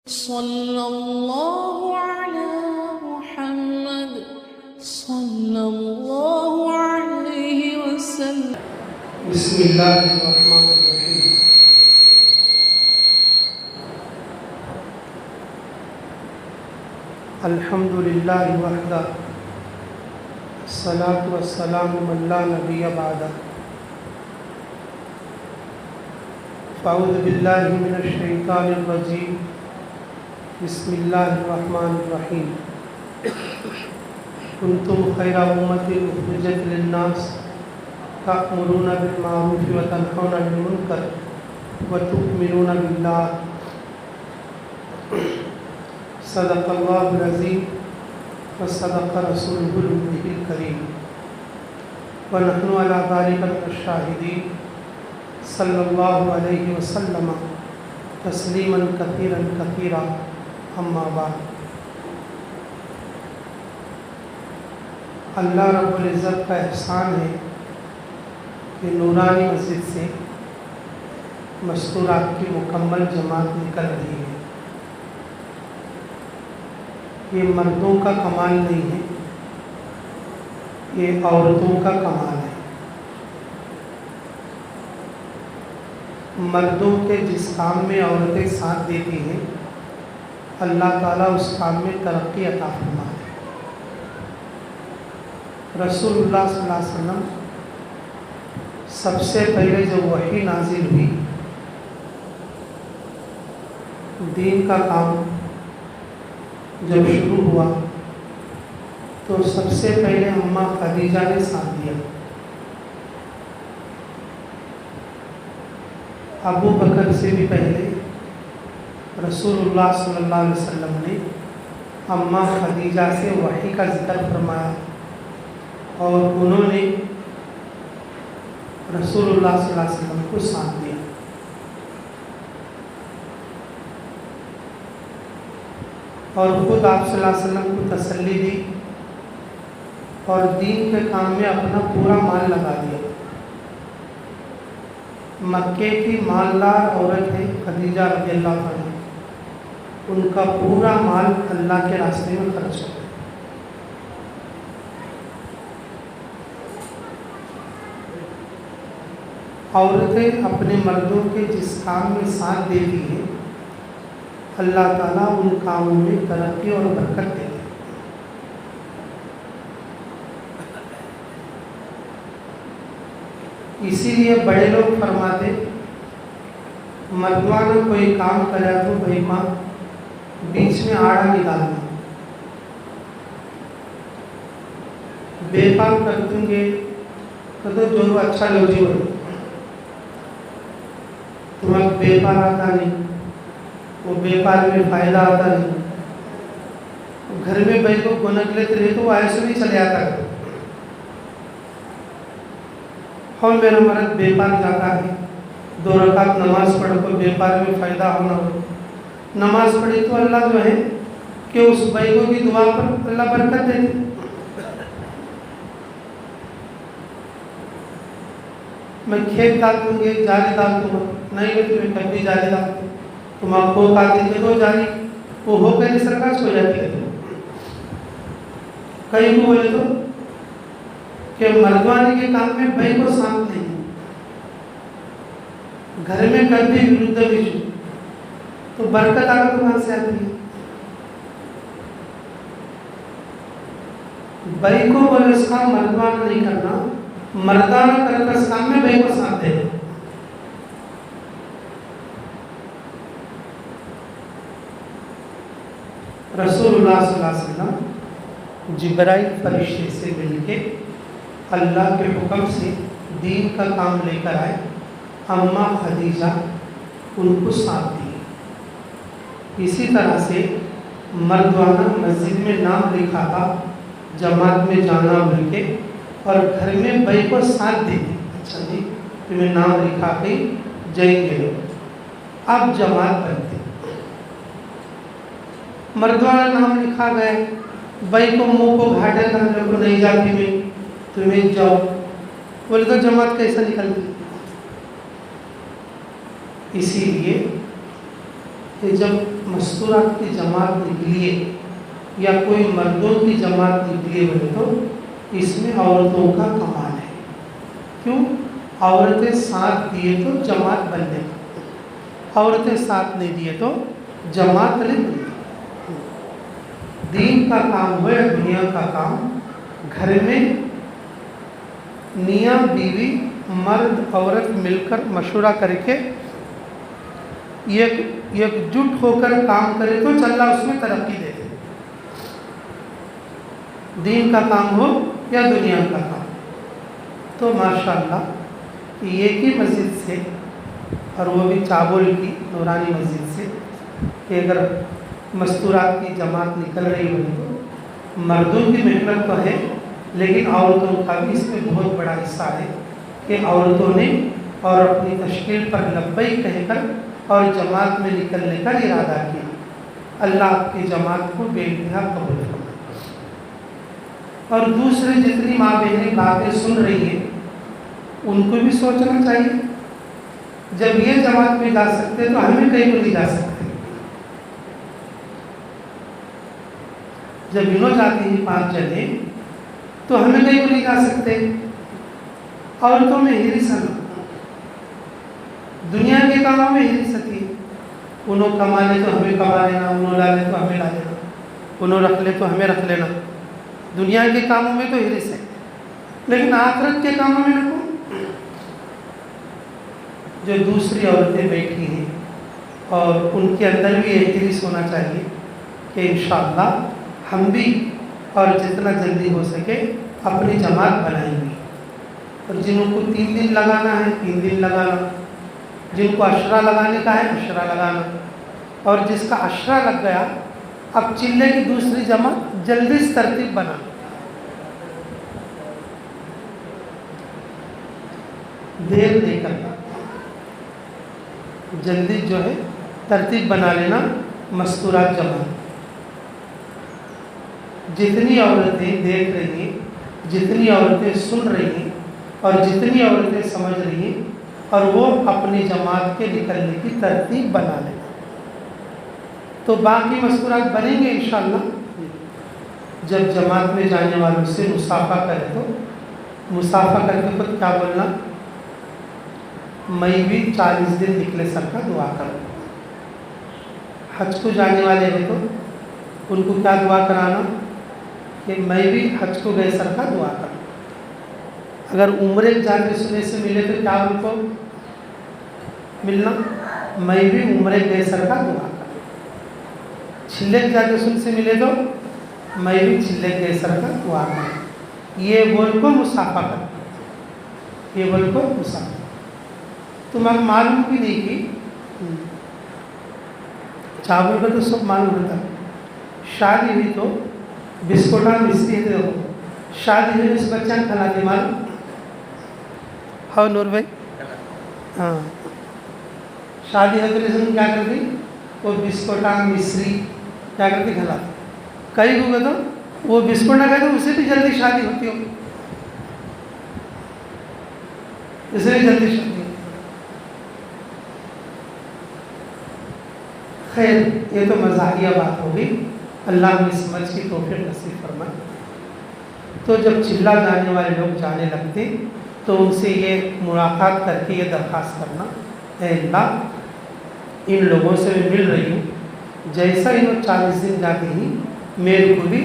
صلی اللہ علی محمد صلی اللہ علیہ وسلم۔ بسم اللہ الرحمن الرحیم۔ الحمد للہ وحدہ، الصلاۃ والسلام من لا نبی بعدہ۔ اعوذ باللہ من الشیطان الرجیم، بسم اللہ الرحمن الرحیم۔ کنتم خیر امۃ اخرجت للناس تأمرون بالمعروف وتنہون عن المنکر وتؤمنون باللہ۔ صدق اللہ العظیم وصدق رسولہ النبی الکریم، ونحن علی ذلک من الشاہدین۔ صلی اللہ علیہ وسلم تسلیما کثیرا کثیرا، اما بعد۔ اللہ رب العزت کا احسان ہے کہ نورانی مسجد سے مستورات کی مکمل جماعت نکل رہی ہے۔ یہ مردوں کا کمال نہیں ہے، یہ عورتوں کا کمال ہے۔ مردوں کے جس کام میں عورتیں ساتھ دیتی ہیں، اللہ تعالیٰ اس کام میں ترقی عطا فرماتے ہیں۔ رسول اللہ صلی اللہ علیہ وسلم سب سے پہلے جب وحی نازل ہوئی، دین کا کام جب شروع ہوا تو سب سے پہلے اماں خدیجہ نے ساتھ دیا۔ ابو بکر سے بھی پہلے رسول اللہ صلی اللہ علیہ وسلم نے اماں خدیجہ سے وحی کا ذکر فرمایا، اور انہوں نے رسول اللہ صلی اللہ علیہ وسلم کو ساتھ دیا۔ اور خود آپ صلی اللہ علیہ وسلم کو تسلی دی اور دین کے کام میں اپنا پورا مال لگا دیا۔ مکے کی مالدار عورت ہے خدیجہ رضی اللہ عنہا، ان کا پورا مال اللہ کے راستے میں خرچ ہو گیا۔ عورتیں اپنے مردوں کے جس کام میں ساتھ دیتی ہیں، اللہ تعالیٰ ان کاموں میں ترقی اور برکت دیتے ہیں۔ اسی لیے بڑے لوگ فرماتے، مردوانہ کوئی کام کرے تو بھائی ماں بیچ میں آڑا نکالنا، بے کام کر دیں گے تو جو اچھا لوگ جی ہو، تمہیں بیپار آتا نہیں، وہ بیپار میں فائدہ آتا نہیں، گھر میں بھائی کو گنک لیتے رہے تو وہ ایسے نہیں چلے آتا ہے۔ اور میرا مرد بیپار جاتا ہے، 2 رکعت نماز پڑھ کو بیپار میں فائدہ ہونا ہو، نماز پڑھی تو اللہ جو ہے کہ اس بھائی کو کی دعا پر اللہ برکت دیتے۔ میں کھیت ڈال دوں گے، جالی ڈال دوں گا، نہیں میں تمہیں کبھی جالی ڈال دوں، تم آپ کو کھاتے ہیں تو جالی وہ ہو کر سرکاش ہو جاتی ہے۔ کئی کو بولے تو کہ مردوانے کے کام میں بھائی کو ساتھ نہیں، گھر میں کبھی ورد بجو تو برکت آگے تو کہاں سے آتی ہے؟ بھائی کو بولے اس کام مردوانہ نہیں کرنا، مردانہ کر کر اس کام میں بھائی کو ساتھ دے۔ رسول اللہ صلی اللہ علیہ وسلم جبرائیل فرشتے سے مل کے اللہ کے حکم سے دین کا کام لے کر آئے، اماں خدیجہ ان کو ساتھ دی۔ اسی طرح سے مردوانہ مسجد میں نام لکھا تھا، جماعت میں جانا بول کے، اور گھر میں بھائی کو ساتھ دے دی، اچھا جی تمہیں نام لکھا کے جائیں گے لوگ، اب جماعت بنتے۔ مردوانہ نام لکھا گئے، بھائی کو منہ کو گھاٹے کرنے کو نہیں جاتی میں، تمہیں جاؤ، بولے تو جماعت کیسا نکلتی؟ اسی لیے کہ جب مستورات کی جماعت نکلی ہے یا کوئی مردوں کی جماعت نکلی ہے بولے تو اس میں عورتوں کا کمال ہے. کیوں؟ عورتیں ساتھ دیے تو جماعت بننے کا، عورتیں ساتھ نہیں دیے تو جماعت نہیں بنتی. دین کا کام ہو یا دنیا کا کام، گھر میں میاں بیوی مرد عورت مل کر مشورہ کر کے یکجٹ ہو کر کام کرے تو اللہ اس میں ترقی دے دے. دین کا کام ہو یا دنیا کا کام. تو ماشاءاللہ ایک ہی مسجد سے، اور وہ بھی چابول کی نورانی مسجد سے، کہ اگر مستورات کی جماعت نکل رہی ہو تو مردوں کی محنت تو ہے لیکن عورتوں کا بھی اس میں بہت بڑا حصہ ہے کہ عورتوں نے اور اپنی تشکیل پر لبیک کہہ کر اور جماعت میں نکلنے کا ارادہ کیا. اللہ آپ کی جماعت کو بے انتہا قبول فرمائے. اور دوسرے جتنی ماں بہنیں باتیں سن رہی ہیں ان کو بھی سوچنا چاہیے، جب یہ جماعت میں جا سکتے تو ہمیں کہیں کو نہیں جا سکتے. جب انہوں جاتی ہیں 5 جنے تو ہمیں کہیں کو نہیں جا سکتے. عورتوں میں حرص ہے، دنیا کے کاموں میں حرص ہے. انہوں کما لے تو ہمیں کما لینا، انہوں لا لے تو ہمیں لا لینا، انہوں رکھ لے تو ہمیں رکھ لینا. دنیا کے کاموں میں تو حرص ہے لیکن آخرت کے کاموں میں نہ. جو دوسری عورتیں بیٹھی ہیں اور ان کے اندر بھی یہ حرص ہونا چاہیے کہ انشاءاللہ ہم بھی اور جتنا جلدی ہو سکے اپنی جماعت بنائیں گے. اور جنہوں کو 3 دن لگانا ہے 3 دن لگانا، جن کو عشرہ لگانے کا ہے عشرہ لگانا. اور جس کا عشرہ لگ گیا اب چلے کی دوسری جماعت جلدی سے ترتیب بنا. دیر نہیں کرنا، جلدی جو ہے ترتیب بنا لینا. مستورات جماعت جتنی عورتیں دیکھ رہی ہیں، جتنی عورتیں سن رہی ہیں اور جتنی عورتیں سمجھ رہی ہیں اور وہ اپنی جماعت کے نکلنے کی ترتیب بنا لیں تو باقی مستورات بنیں گے انشاءاللہ. جب جماعت میں جانے والوں سے مصافحہ کرے تو مصافحہ کر کے خود کیا بولنا، میں بھی 40 دن نکلے سر کا دعا کروں. حج کو جانے والے ہیں تو ان کو کیا دعا کرانا کہ میں بھی حج کو گئے سر کا دعا کروں. اگر عمرے جانے سنے سے ملے تو کیا ان کو ملنا، میں بھی عمرے گئے سر کا دعا کروں. چھلک جانے سن سے ملے تو میں بھی چھلک گئے سر کا دعا کروں. یہ بول کو مصافحہ کرو، یہ بول کو مصافحہ. تمہیں معلوم بھی نہیں کہ چاول کا تو سب معلوم ہوتا ہے. شادی ہوئی تو بسکوٹا مستری دے ہو، شادی ہوئی اس بچہ کھلا دے معلوم ہاں نور بھائی. ہاں شادی ہوتے رسم کیا کرتی، وہ بسکوٹا مصری کیا کرتی کھلا. کئی ہوگا تو وہ بسکوٹ نہ کہتے اسے بھی جلدی شادی ہوتی ہوگی، اسے بھی جلدی شادی ہوتی. خیر یہ تو مزاحیہ بات ہوگی، اللہ ہمیں سمجھ کی توفیق نصیب فرمائے. تو جب چلا جانے والے لوگ جانے لگتے تو ان سے یہ ملاقات کر کے یہ درخواست کرنا، اے اللہ ان لوگوں سے میں مل رہی ہوں، جیسا انہوں 40 دن جاتے ہی میرے کو بھی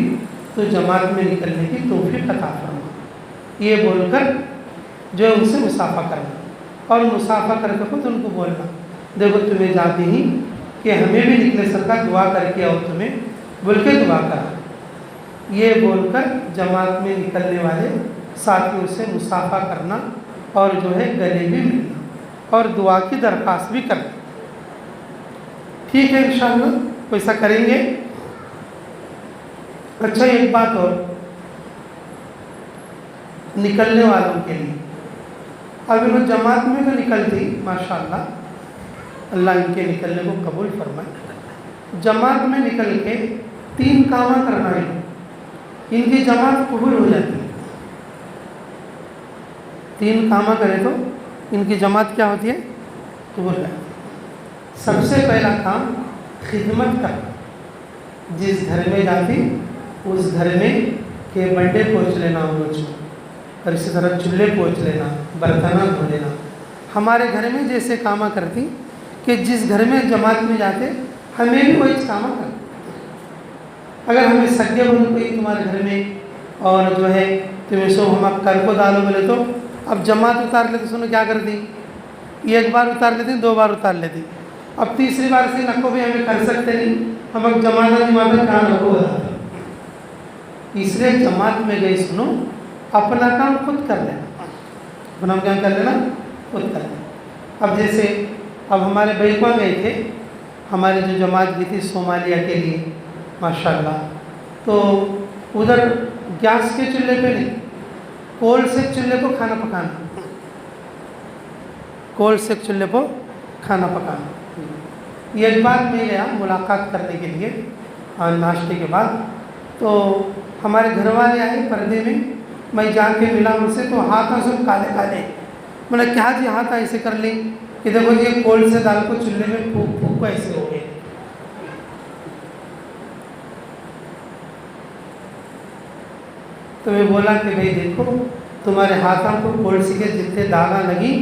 تو جماعت میں نکلنے کی توفیق عطا فرما. یہ بول کر جو ہے ان سے مصافحہ کرنا اور مصافحہ کر کے خود ان کو بولنا، دیکھو تمہیں جاتے ہی کہ ہمیں بھی نکلے سر کا دعا کر کے اور تمہیں بول کے دعا کرا. یہ بول کر جماعت میں نکلنے والے ساتھیوں سے مصافحہ کرنا اور جو ہے گلے بھی ملنا اور دعا کی درخواست بھی کرنا. ٹھیک ہے انشاءاللہ ویسا کریں گے. اچھا ایک بات اور نکلنے والوں کے لیے، اب انہوں جماعت میں تو نکلتی ماشاءاللہ، اللہ ان کے نکلنے کو قبول فرمائے. جماعت میں نکل کے 3 کام کرنا ہے، ان کی جماعت قبول ہو جاتی ہے. 3 کام کرے تو ان کی جماعت کیا ہوتی ہے، قبول ہو جاتی ہے. سب سے پہلا کام خدمت کرنا. جس گھر میں جاتی اس گھر میں کے بنڈے پوچھ لینا ان کو، اور اسی طرح چولہے پوچھ لینا، برتنہ دھو لینا. ہمارے گھر میں جیسے کاما کرتی کہ جس گھر میں جماعت میں جاتے ہمیں بھی وہی کاما کرنا. اگر ہمیں سگے بول کوئی تمہارے گھر میں اور جو ہے تمہیں سو ہم کر کو ڈالو بولے تو اب جماعت اتار لیتے، سنو کیا کرتی، ایک بار اتار لیتی، 2 بار اتار لیتی، اب تیسری بار سے نکو بھی ہمیں کر سکتے نہیں، ہم اب جماعت کہاں نکو بتا. اس لیے جماعت میں گئی سنو اپنا کام خود کر لینا، اپنا کام کر لینا خود کر لینا. اب جیسے اب ہمارے بھائی کو گئے تھے، ہماری جو جماعت گئی تھی صومالیہ کے لیے ماشاءاللہ، تو ادھر گیس کے چولہے پہ نہیں، کول سے چولہے کو کھانا پکانا، کول سے چولہے کو کھانا پکانا. ایک بار میں گیا ملاقات کرنے کے لیے اور ناشتے کے بعد، تو ہمارے گھر والے آئے پردے میں جا کے ملا ان سے، تو ہاتھوں سب کالے کالے. میں نے کیا جی ہاتھ ایسے کر لی کہ دیکھو یہ کول سے دال کو چولہے میں پھونک پھونک کو ایسے ہو گئے. تو میں بولا کہ بھئی دیکھو تمہارے ہاتھوں کو کولسی کے جتنے داغا لگی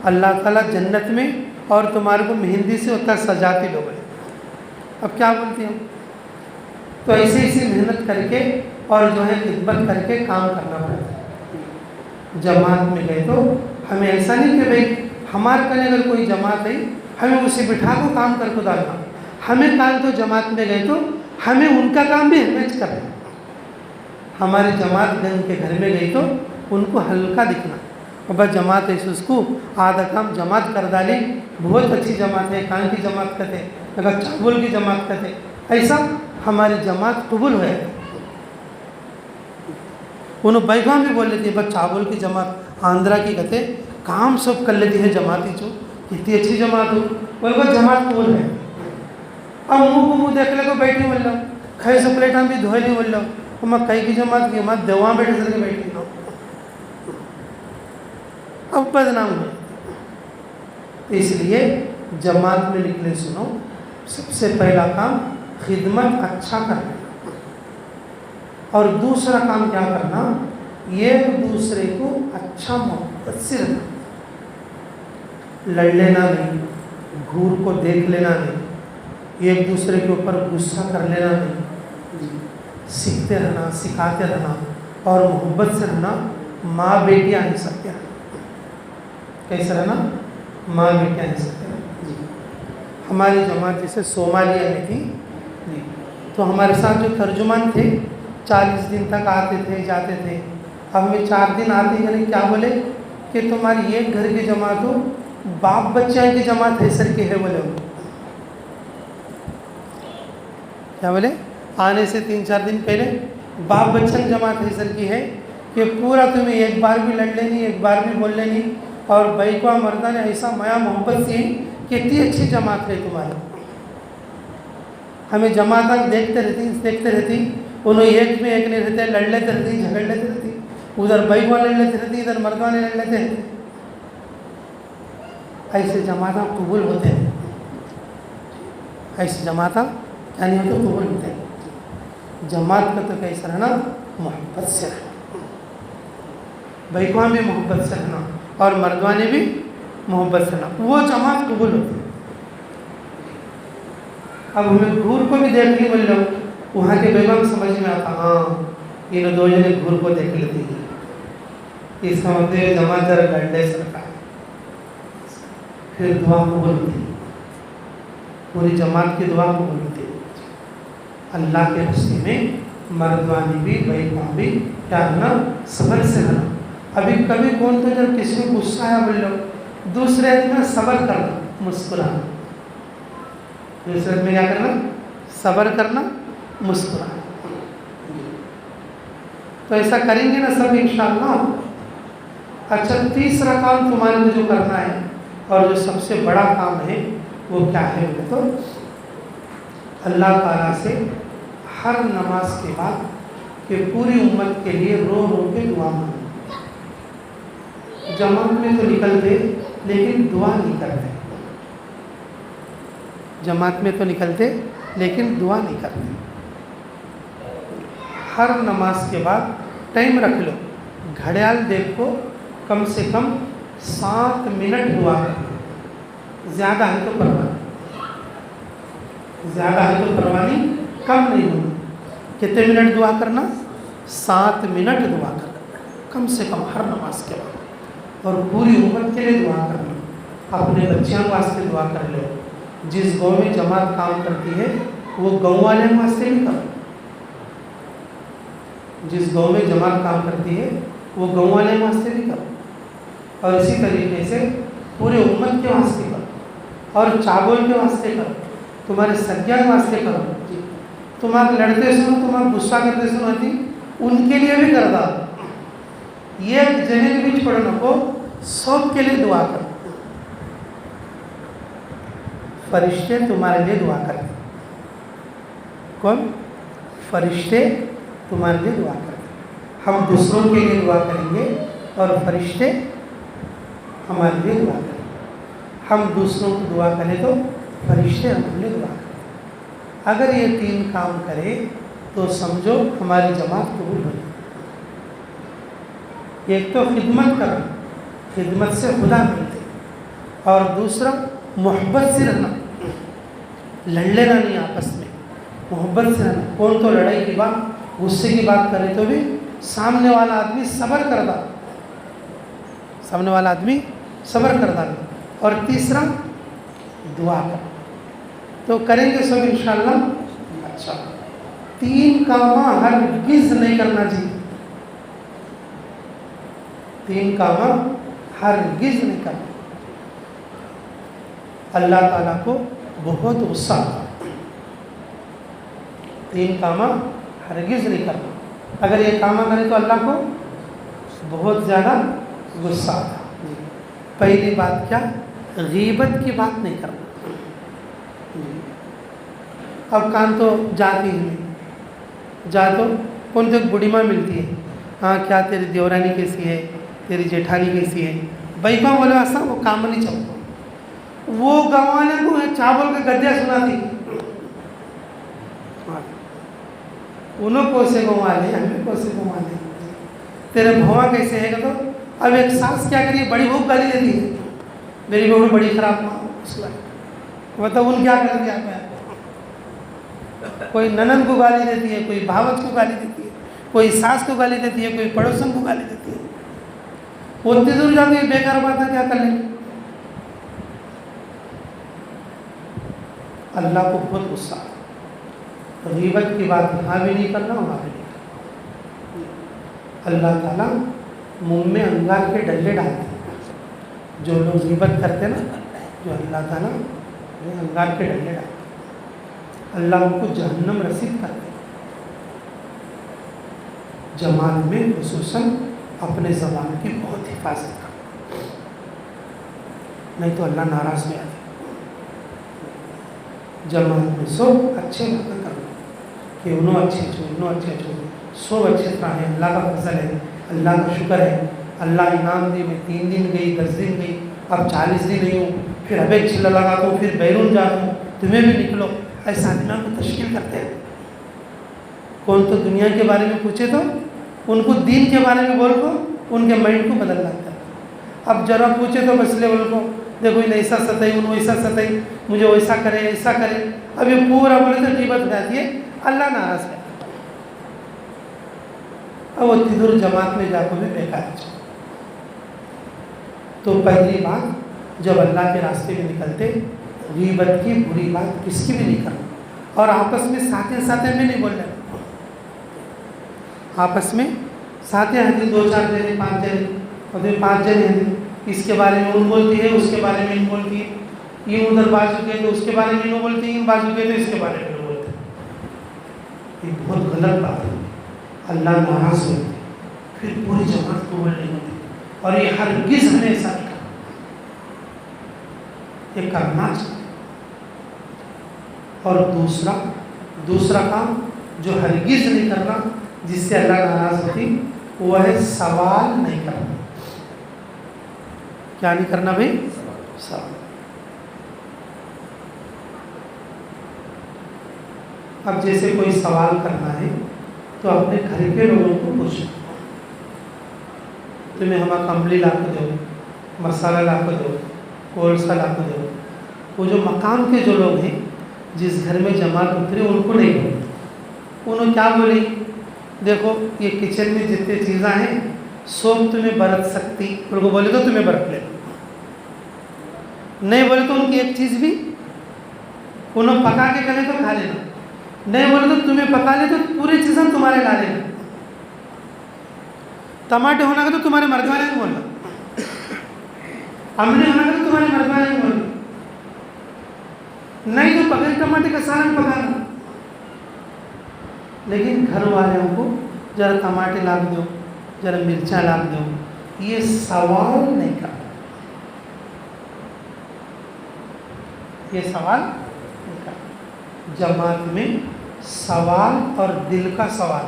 اللہ تعالیٰ جنت میں اور تمہارے کو مہندی سے اتنا سجاتے لوگ ہیں. اب کیا بولتے ہیں؟ تو ایسے محنت کر کے اور جو ہے خدمت کر کے کام کرنا پڑتا ہے. جماعت میں گئے تو ہمیں ایسا نہیں کہ بھئی ہمارے کنے اگر کوئی جماعت ہے ہمیں اسے بٹھا کو کام کر کو ڈالنا، ہمیں کام تو جماعت میں گئے تو ہمیں ان کا کام بھی ہمیں کرنا. ہمارے جماعت گن کے گھر میں گئی تو ان کو ہلکا دکھنا، اور بس جماعت ہے اس کو آدھا کام جماعت کر ڈالی، بہت اچھی جماعت ہے، کان کی جماعت کرتے، اگر چاول کی جماعت کرتے، ایسا ہماری جماعت قبول ہوئے. انہوں بیگاں بھی بول لیتی ہے بس چاول کی جماعت آندھرا کی کہتے کام سب کر لیتی ہے جماعتی جو کتنی اچھی جماعت ہو، بول کو جماعت قبول ہے. اب منہ کو منہ دیکھ لے کو بیٹھی بول لو، کھائی سو پلیٹاں بھی دھوئے نہیں بول لو، میں کئی کی جماعت کی ماں دیواں بیٹھے سر کے بیٹھی ہوں، اب بدنام ہو. اس لیے جماعت میں نکلے سنو سب سے پہلا کام خدمت اچھا کرنا، اور دوسرا کام کیا کرنا، ایک دوسرے کو اچھا محبت سے رکھنا. لڑ لینا نہیں، گھور کو دیکھ لینا نہیں، ایک دوسرے کے اوپر غصہ کر لینا نہیں، سیکھتے رہنا، سکھاتے رہنا اور محبت سے رہنا. ماں بیٹیاں ہی سکتے ہیں، کیسے رہنا، ماں بیٹیاں ہی سکتے ہیں. ہماری جماعت جیسے صومالیہ میں تھی تو ہمارے ساتھ جو ترجمان تھے 40 دن تک آتے تھے جاتے تھے. اب ہمیں 4 دن آتے ہیں کیا بولے کہ تمہاری ایک گھر کی جماعت ہو، باپ بچہ کی جماعت حیثر کی ہے بولے. کیا بولے، آنے سے 3-4 دن پہلے باپ بچہ کی جماعت حیثر کی ہے کہ پورا تمہیں ایک بار بھی لڑ لینی، ایک بار بھی بول لینی، اور بھائی کو مردہ نے ایسا میا محبت سے کتنی اچھی جماعت ہے تمہاری. ہمیں جماعت دیکھتے رہتی انہوں ایک میں ایک نہیں رہتے، لڑ لیتے رہتی، جھگڑ لیتے رہتی، ادھر بھائی کو لڑ لیتے رہتی، ادھر مردانے لڑ لیتے رہتے. ایسے جماعت قبول ہوتے ہیں، ایسے جماعت کیا نہیں ہوتے، قبول ہوتے ہیں. جماعت کا تو کیسا رہنا، محبت سے رہنا، بھائی کو بھی محبت سے رہنا اور مردوانے بھی محبت سے رہنا، وہ جماعت قبول ہوتی ہے. اب ہمیں گھور کو بھی دیکھ لی بول لو، وہاں کے بیگم سمجھ میں آتا ہاں یہ دو جنے گھور کو دیکھ لیتی ہیں، اس کا مطلب جماعت ذرا گڈھے سرکار. پھر دعا قبول ہوتی ہے، پوری جماعت کی دعا قبول ہوتی ہے. اللہ کے راستے میں مردوانی بھی بیگم بھی کیا رہنا، صبر سے رہنا. ابھی کبھی کون تو جب کسی کو غصہ آیا بول لو، دوسرے میں صبر کرنا، مسکرانا. دوسرے میں کیا کرنا، صبر کرنا، مسکرانا. تو ایسا کریں گے نا سب انشاءاللہ. اچھا، تیسرا کام تمہارے کو جو کرنا ہے اور جو سب سے بڑا کام ہے وہ کیا ہے، تو اللہ تعالیٰ سے ہر نماز کے بعد کہ پوری امت کے لیے رو رو کے دعا مانگنا. جماعت میں تو نکلتے لیکن دعا نہیں کرتے، جماعت میں تو نکلتے لیکن دعا نہیں کرتے. ہر نماز کے بعد ٹائم رکھ لو, گھڑیال دیکھو, کم سے کم 7 منٹ دعا کرو. زیادہ ہے تو پروانی, زیادہ ہے تو پروانی, کم نہیں ہونا. کتنے منٹ دعا کرنا؟ 7 منٹ دعا کرنا کم سے کم ہر نماز کے بعد. اور پوری امت کے لیے دعا کرنا. اپنے بچیاں واسطے دعا کر لو. جس گاؤں میں جماعت کام کرتی ہے وہ گاؤں والے واسطے نہیں کرو. جس گاؤں میں جماعت کام کرتی ہے وہ گاؤں والے واسطے بھی کرو. اور اسی طریقے سے پورے امت کے واسطے کرو, اور چاول کے واسطے کرو, تمہارے سجاد واسطے کرو. تمہارے لڑتے سنو, تمہارے غصہ کرتے سنو تھی, ان کے لیے بھی کر دا. یہ جنے کے بیچ پڑھنا کو سب کے لیے دعا کرو. فرشتے تمہارے لیے دعا کرتے. کون؟ فرشتے تمہارے لیے دعا کرتے. ہم دوسروں کے لیے دعا کریں گے اور فرشتے ہمارے لیے دعا کریں. ہم دوسروں کو دعا کریں تو فرشتے ہمارے لیے دعا کریں. اگر یہ 3 کام کرے تو سمجھو ہماری جماعت قبول ہوئی. ایک تو خدمت کرنا, خدمت سے خدا ملتے, اور دوسرا محبت سے رہنا, لڑ لینا نہیں آپس میں, محبت سے رہنا. کون تو لڑائی کی بات, غصے کی بات کرے تو بھی سامنے والا آدمی صبر کر دا, سامنے والا آدمی صبر کر دا. اور تیسرا دعا کر. تو کریں گے سب انشاءاللہ. اچھا, 3 کام ہرگز نہیں کرنا چاہیے. 3 کام ہرگز نہیں کرنا. اللہ تعالیٰ کو بہت غصہ آتا. 3 کام ہرگز نہیں کرنا. اگر یہ کام کریں تو اللہ کو بہت زیادہ غصہ آتا. پہلی بات کیا؟ غیبت کی بات نہیں کرنا. اب کان تو جاتی ہے, جا تو کون تو بڑھی ماں ملتی ہے, ہاں کیا تیری دیورانی کیسی ہے, تیری جیٹھانی کیسی ہے, بھائی ماں بولے واسطہ وہ کام نہیں چلتا. وہ گاؤں والے کو چاول کا گدیا سناتی, انہوں کو سے گاؤں والے, ہمیں کو سے گاؤں والے. تیرے بھوا کیسے ہے تو اب ایک ساس کیا کریے, بڑی بہو گالی دیتی ہے, میری بہو بڑی خراب ماں, مطلب ان کیا کر دیا. کوئی ننند کو گالی دیتی ہے, کوئی بھاوت کو گالی دیتی ہے, کوئی ساس کو گالی دیتی ہے, کوئی پڑوسن کو گالی دیتی ہے. وہ اتنی دور جاتی ہے, بیکار بات ہے, کیا کر لیں گے. اللہ کو بہت غصہ. غیبت کی بات یہاں بھی نہیں کرنا, وہاں بھی نہیں کرنا. اللہ تعالیٰ منہ میں انگار کے ڈلے ڈالتے ہیں. جو لوگ غیبت کرتے نا, جو اللہ تعالیٰ وہ انگار کے ڈلے ڈالتے, اللہ ان کو جہنم رسید کرتے. جماعت میں خصوصاً اپنے زبان کی بہت حفاظت کرو, نہیں تو اللہ ناراض میں آتے. جماعت میں سب اچھے باتیں کرو کہ انہوں اچھے چھو, انہوں اچھے چھو, سب اچھے طرح ہے. اللہ کا فضل ہے, اللہ کا شکر ہے. اللہ انعام دی, میں 3 دن گئی, 10 دن گئی, اب 40 دن نہیں ہوں, پھر اب ایک چلا لگاتا ہوں, پھر بیرون جاتا ہوں, تمہیں بھی نکلو. ایسا آدمیوں کو تشکیل کرتے ہیں. کون تو دنیا کے بارے میں پوچھے تو ان کو دین کے بارے میں بول کو ان کے مائنڈ کو بدل جاتا ہے. اب ذرا پوچھے تو بس لے بول کو دیکھو انہیں ایسا ستائی, انہوں ایسا ستائی, مجھے ویسا کرے, ایسا کرے. اب یہ پورا بولے تو غیبت ہو جاتی ہے, اللہ ناراض ہے. اب وہ تدور جماعت میں جا کو بھی بیکار ہے. تو پہلی بات, جب اللہ کے راستے میں نکلتے, غیبت کی بری بات کس کی بھی نہیں کرنا. اور آپس میں ساتھ ساتھ میں نہیں بولنا. آپس میں ساتھ ہیں, 2-4 جنے, 5 جنے, اور 5 جنے ہیں, اس کے بارے میں ان بولتی ہے, اس کے بارے میں ان بولتی ہے. یہ ادھر بازو کے تو اس کے بارے میں انہوں بولتی ہے, ان بازو کے تو اس کے بارے میں انہوں بولتے ہیں. یہ بہت غلط بات ہے. اللہ ناراض ہوتے, پھر پوری جماعت کو بولنے ہوتی. اور یہ ہرگز ہمیں ایسا نہیں کرنا, یہ کرنا چاہیے. اور دوسرا کام جو ہرگز نہیں کرنا, جس سے اللہ ناراض ہوتی, وہ ہے سوال نہیں کرنا. کیا نہیں کرنا بھائی؟ سوال. اب جیسے کوئی سوال کرنا ہے تو اپنے گھر کے لوگوں کو پوچھنا، تمہیں ہمارا کمبلی لا کے دو، مسالہ لا کے دو، کولسا لا کے دو. وہ جو مقام کے جو لوگ ہیں جس گھر میں جماعت اترے ان کو نہیں بولے. انہوں کیا بولی، دیکھو یہ کچن میں جتنے چیزیں ہیں سب تمہیں برت سکتی، ان کو بولے تو تمہیں برت لے، نہیں بولے تو ان کی ایک چیز بھی انہوں پکا کے کرے تو کھا لینا، نہیں بولے تو تمہیں پکا لے تو پوری چیزیں تمہارے لا لینا. ٹماٹے ہونا کا تو تمہارے مردوہ نہیں بولنا، املی ہونا کا تو تمہارے مردوہ نہیں بولنا، نہیں تو بغیر ٹماٹے کا سالن پکانا. لیکن گھر والوں کو ذرا ٹماٹے لا دو، ذرا مرچا لا دو، یہ سوال نہیں کرنا، یہ سوال نہیں کرنا. جماعت میں سوال اور دل کا سوال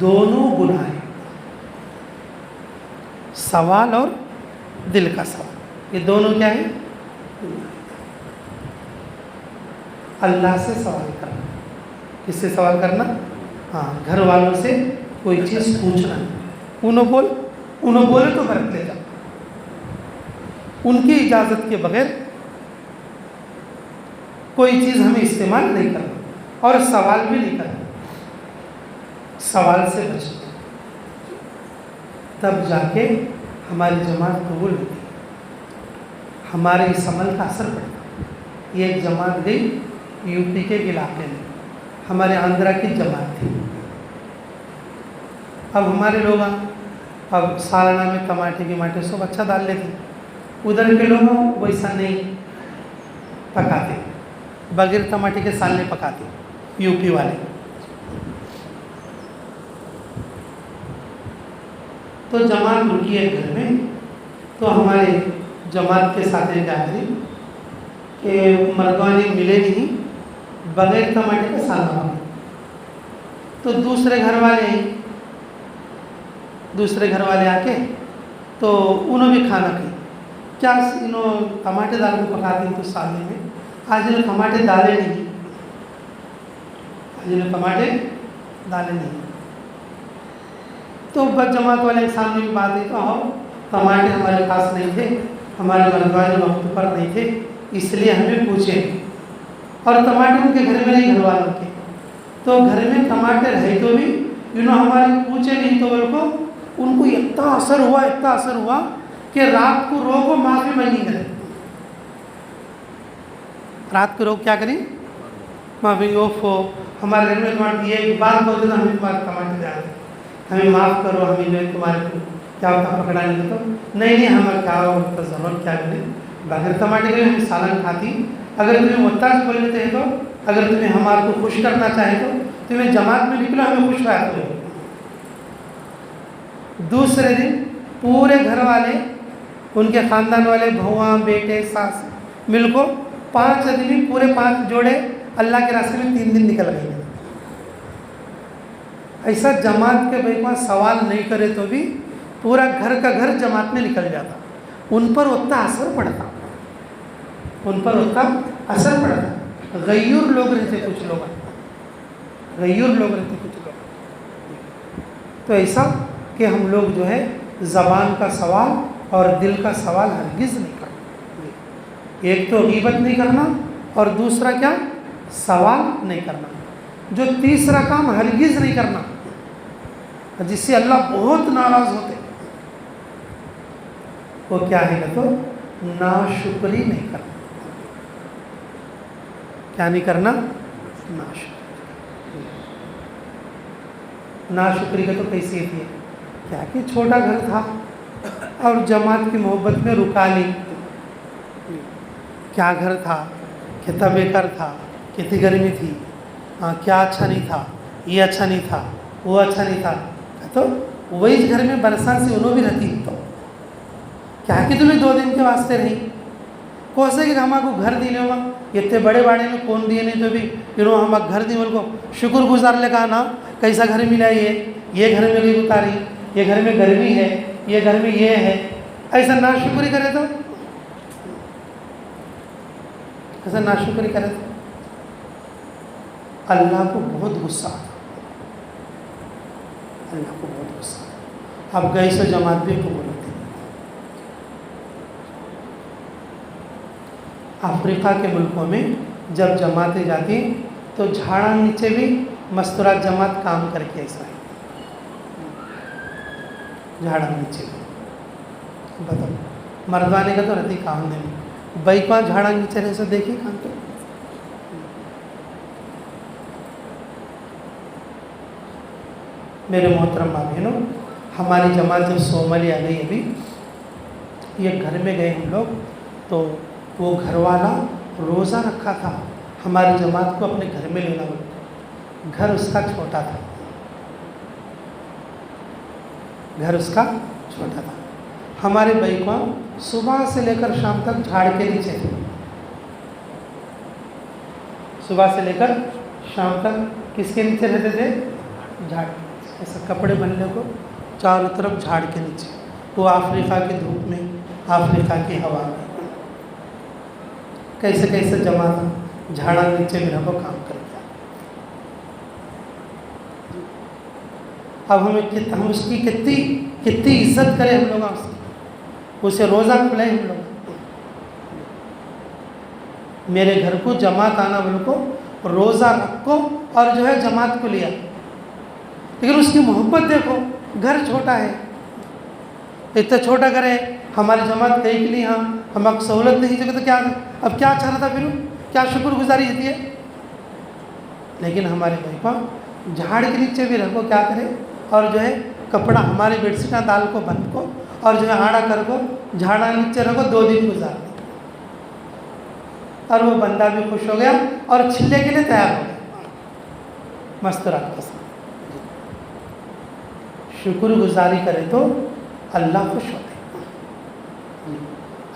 دونوں گناہ ہیں. سوال اور دل کا سوال یہ دونوں کیا ہے؟ اللہ سے سوال کرنا. کس سے سوال کرنا؟ ہاں، گھر والوں سے کوئی چیز پوچھنا. انہوں بولے تو برت لے جا، ان کی اجازت کے بغیر کوئی چیز ہمیں استعمال نہیں کرنا، اور سوال بھی نہیں کرنا. سوال سے بچنا، تب جا کے ہماری جماعت قبول ہوتی ہے، ہمارے اس عمل کا اثر پڑتا. یہ ایک جماعت گئی یو پی کے علاقے میں، ہمارے آندھرا کی جماعت تھی. اب ہمارے لوگ اب سالانہ میں ٹماٹے گماٹے سب اچھا ڈال لیتے، ادھر کے لوگ ویسا نہیں پکاتے، بغیر ٹماٹے کے سالنے پکاتے یو پی والے. تو جماعت رکی ہے گھر میں، تو ہمارے جماعت کے ساتھ کیا کری کہ مردوانی ملے نہیں، بغیر ٹماٹے کا سالنا بنا. تو دوسرے گھر والے آ کے تو انہوں بھی کھانا کھائی. کیا انہوں ٹماٹے دال کو پکاتے ہیں تو سالنے میں آج انہوں ٹماٹے ڈالے نہیں، تو بس جماعت والے کے سامنے کی بات ہے تو ٹماٹے ہمارے پاس نہیں تھے، ہمارے مردوانی وقت پر نہیں تھے، اس لیے ہمیں پوچھے. اور ٹماٹے ان کے گھر میں نہیں، گھر والوں کے. تو گھر میں ٹماٹے رہے تو بھی انہوں ہمارے پوچھے نہیں، تو ان کو اتنا اثر ہوا کہ رات کو رو کو معافی مانگی کرے. رات کو رو کیا کریں؟ معافی. ہمارے گھر میں ٹماٹے، یہ بات بولتے تو ہمیں تمہارے ٹماٹے دے آتے، ہمیں معاف کرو، ہمیں جو ہے تمہارے کو کیا ہوتا پکڑا نہیں تو نہیں ہمیں کیا ہوتا ضرورت کیا کریں، بغیر ٹماٹے کے ہم سالن کھاتی. اگر تمہیں محتاج بول لیتے ہیں تو اگر تمہیں ہمارے کو خوش کرنا چاہے تو تمہیں جماعت میں نکلو، ہمیں خوش رہا کرو. دوسرے دن پورے گھر والے، ان کے خاندان والے، بہواں بیٹے ساس مل کو 5 آدمی، پورے 5 جوڑے اللہ کے راستے میں 3 دن نکل گئے. ایسا جماعت کے بھائی وہاں سوال نہیں کرے تو بھی پورا گھر کا گھر جماعت میں نکل جاتا. ان پر اتنا اثر پڑتا، غیور لوگ رہتے کچھ لوگ. تو ایسا کہ ہم لوگ جو ہے زبان کا سوال اور دل کا سوال ہرگز نہیں کرنا. ایک تو غیبت نہیں کرنا، اور دوسرا کیا؟ سوال نہیں کرنا. جو تیسرا کام ہرگز نہیں کرنا جس سے اللہ بہت ناراض ہوتے، وہ کیا ہے کہ تو ناشکری نہیں کرنا. کیا نہیں کرنا؟ ناشکری کا تو کیفیت ہے کیا کہ چھوٹا گھر تھا اور جماعت کی محبت میں رکا لی. کیا گھر تھا، کتنا بیکار تھا، کتنی گرمی تھی، کیا اچھا نہیں تھا، یہ اچھا نہیں تھا، وہ اچھا نہیں تھا. تو وہی گھر میں برسات سے انہوں بھی رہتی. تو کیا کہ تمہیں 2 دن کے واسطے رہی کوسے کہ ہمارے کو گھر دینے ہوگا، اتنے بڑے باڑے میں کون دیے نہیں تو بھی انہوں ہم گھر دی. ان کو شکر گزار لے کہا نا کیسا گھر ملا، یہ گھر میں نہیں اتاری، یہ گھر میں گرمی ہے، یہ گھر میں یہ ہے. ایسا ناشکری کرے تو اللہ کو بہت غصہ آتا، اللہ کو بہت غصہ آتا۔ اب گئی سو جماعت بھی قبول ہوتی۔ افریقہ کے ملکوں میں جب جماعتیں جاتی تو جھاڑا نیچے بھی مستورات جماعت کام کر کے ایسا ہے، جھاڑا نیچے بھی بتاؤ، مردانے کا تو رہتی کام نہیں، بائک وہاں جھاڑا نیچے رہے سو دیکھیے کام تو۔ میرے محترم بھائیوں، ہماری جماعت جب صومالیہ گئی ابھی، یہ گھر میں گئے ہم لوگ تو وہ گھر والا روزہ رکھا تھا ہماری جماعت کو اپنے گھر میں لینا ہوا، گھر اس کا چھوٹا تھا، گھر اس کا چھوٹا تھا۔ ہمارے بھائی کو صبح سے لے کر شام تک جھاڑ کے نیچے تھے، صبح سے لے کر شام تک کس کے نیچے رہتے تھے؟ جھاڑ کے نیچے، ایسا کپڑے بننے کو چاروں طرف جھاڑ کے نیچے، وہ افریقہ کی دھوپ میں، افریقہ کی ہوا میں، کیسے کیسے جماعت جھاڑا نیچے میں رہو کام کر کے۔ اب ہم اس کی کتنی عزت کریں ہم لوگ، اسے روزہ کھلائیں ہم لوگ۔ میرے گھر کو جماعت آنا بولو کو روزہ رکھو اور جو ہے جماعت کو لیا، لیکن اس کی محبت دیکھو، گھر چھوٹا ہے، اتنا چھوٹا گھر ہے، ہماری جماعت دیکھ لی، ہم اب سہولت نہیں چاہتے تو کیا، اب کیا اچھا رہتا، پھر کیا شکر گزاری ہوتی ہے۔ لیکن ہمارے بھائی کو جھاڑ کے نیچے بھی رکھو، کیا کرے، اور جو ہے کپڑا ہماری بیڈ شیٹ دال کو بند کو اور جو ہے آڑا کر کو جھاڑا نیچے رکھو، 2 دن گزار دو، اور وہ بندہ بھی خوش ہو گیا اور چھلے کے لیے تیار ہو گیا، مستورات کے ساتھ۔ شکر گزاری کرے تو اللہ خوش ہوتے،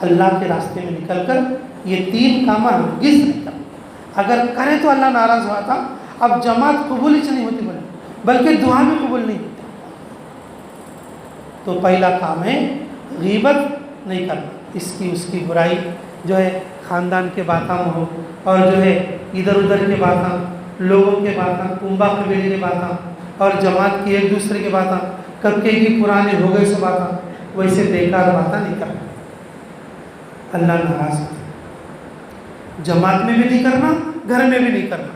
اللہ کے راستے میں نکل کر یہ 3 کام ہرگز نہیں کرنا، اگر کرے تو اللہ ناراض ہوا تھا۔ اب جماعت قبول ہی نہیں ہوتی بلکہ دعا بھی قبول نہیں ہوتی۔ تو پہلا کام ہے غیبت نہیں کرنا، اس کی برائی جو ہے خاندان کے باتاں ہو، اور جو ہے ادھر ادھر کے باتاں، لوگوں کے باتاں، کنبا قبیلے کے باتاں، اور جماعت کی ایک دوسرے کے باتاں، کب کے کی پرانے ہو گئے سو باتاں، ویسے بیکار باتاں نہیں کرنا، اللہ ناراض ہوتا۔ جماعت میں بھی نہیں کرنا، گھر میں بھی نہیں کرنا۔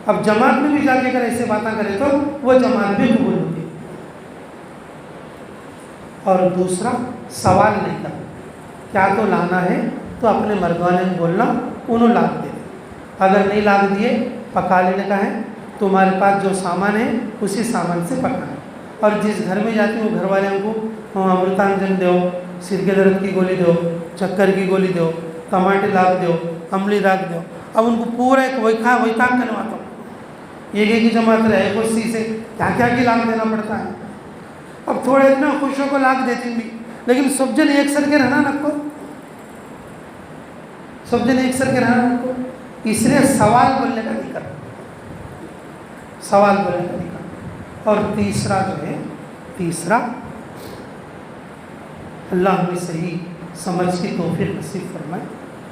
اب جماعت میں بھی جا کے اگر ایسے باتیں کرے تو وہ جماعت بھی قبول ہوتی ہے۔ اور دوسرا، سوال نہیں کرنا، کیا تو لانا ہے تو اپنے مردوانے کو بولنا، انہوں لاگ دے دیں، اگر نہیں لاگ دیے پکا لینے کا ہے، تمہارے پاس جو سامان ہے اسی سامان سے پکانا، اور جس گھر میں جاتی ہوں گھر والوں کو امرتانجن دو، سر کے درد کی گولی دو، چکر کی گولی دو، ٹماٹے لاگ دو، املی لاگ دو، اب ان کو پورا ایک وہی کام کرواتا ہوں۔ یہ کی جماعت رہے کو سی سے کیا کیا کی لاگ دینا پڑتا ہے، اب تھوڑے اتنا خوشوں کو لاگ دیتی بھی، لیکن سب جن ایک سر کے رہنا رکھو، سب جن ایک سر کے رہنا رکھو، اس لیے سوال بولنے کا نہیں کرنا، سوال بولنے کا نہیں کرنا۔ اور تیسرا جو ہے، تیسرا اللہ ہمیں صحیح سمجھ کی توفیق نصیب فرمائے،